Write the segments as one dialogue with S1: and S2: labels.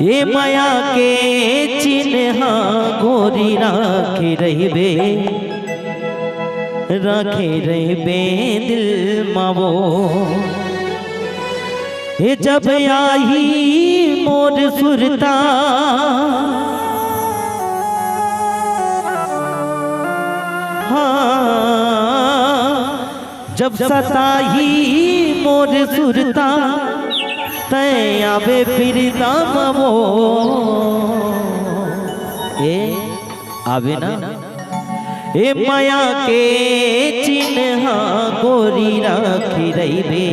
S1: ये माया के चिन्ह गोरी राखे रहिबे दिल मावो। ये जब आई मोर सुरता जब सताही मोर सुरता तय आवे फिर दामवो। ए आवे ना ए माया के चिन्ह गोरी राखे रहिबे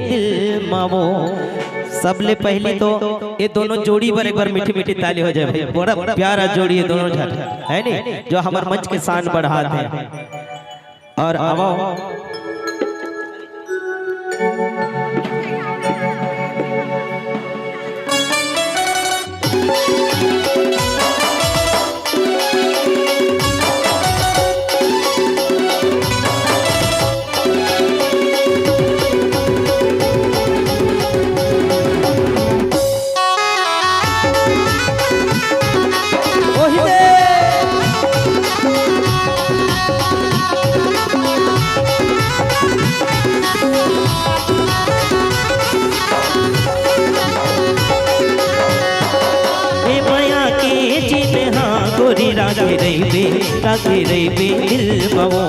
S1: दिल मावो। सबले पहली तो ये दोनों जोड़ी पर एक बार मीठी मीठी ताली हो जाए। बड़ा प्यारा जोड़ी है दोनों जन, है नहीं, जो हमारे मंच के शान बढ़ाते हैं। और आओ राखे रहिबे दिल मावो।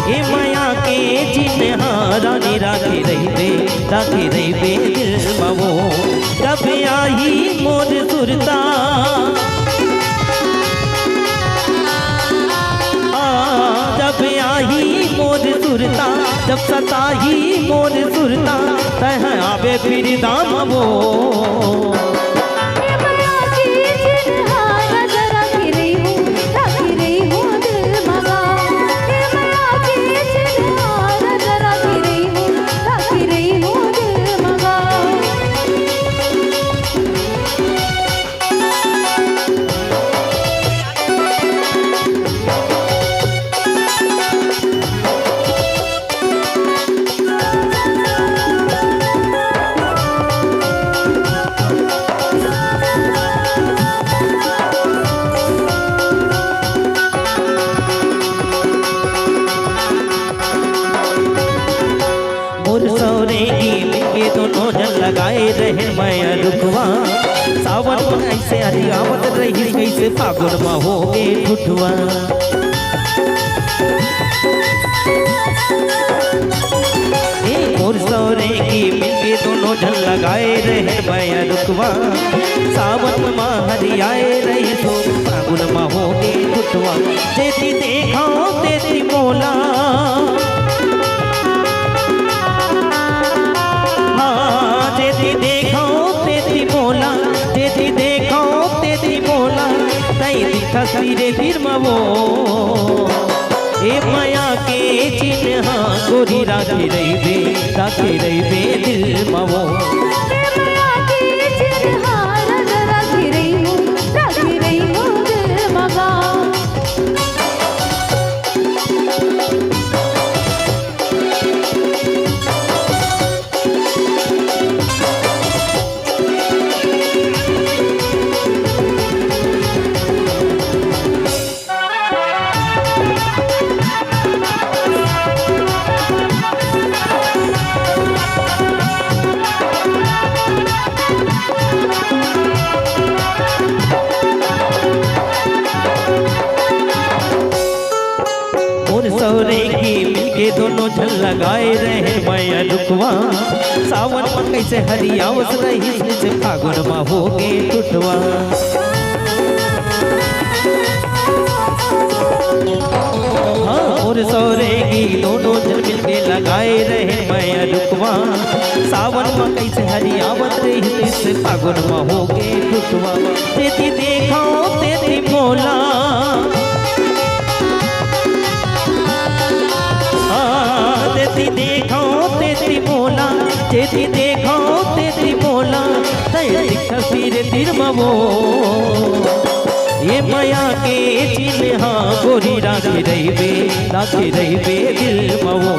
S1: ए माया के चिन्ह रानी राखे रहिबे दिल मावो। जब आई मोर सुरता जब आई मोर सुरता जब सताही मोर सुरता तह आवे फिर दामवो। दोनों जन लगाए रहे मैं रुकवा। सावन में ऐसे हरियावत रही कैसे फागुन में हो गए ठुठुआ। और सौरे की मिलके दोनों जन लगाए रहे मैं रुकवा। सावन में हरियाए रही तो फागुन में हो गए ठुठुआ। जेती देखा तेती बोला तस्वीरे फिर मवो। ए माया के चिन्ह गोरी राखे रहिबे दिल मावो। सौरे की मिलके दोनों झल लगाए रहे मैं रुकवा। सावन में कैसे हरियावत रही से फागुन में हो गए ठुठुआ। और सौरे की दोनों झल मिलके लगाए रहे मैं रुकवा। सावन में कैसे हरियावत रही से फागुन में हो गए ठुठुआ। तेती देखा तेती बोला तेती देखो तेती बोला तस्वीर तिरमवो। ये माया के चिन्ह गोरी राखे रहिबे दिल मवो।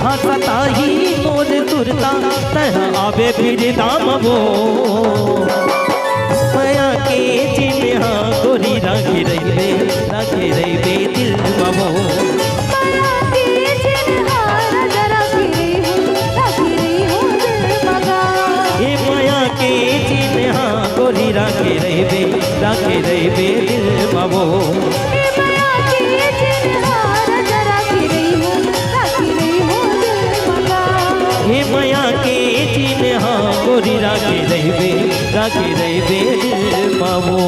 S1: हंसता ही मोर तुरता तह आवे फिर दाम वो माया के चिन्ह गोरी राखे रही दिल ममो
S2: माया के चिन्ह राखे रही हो दिल मगा
S1: हे माया के चिन्ह गोरी राखे रही दिल ममो
S2: माया के चिन्ह राखे रही हो दिल मगा
S1: हे माया के चिन्ह गोरी राखे रही दिल ममो।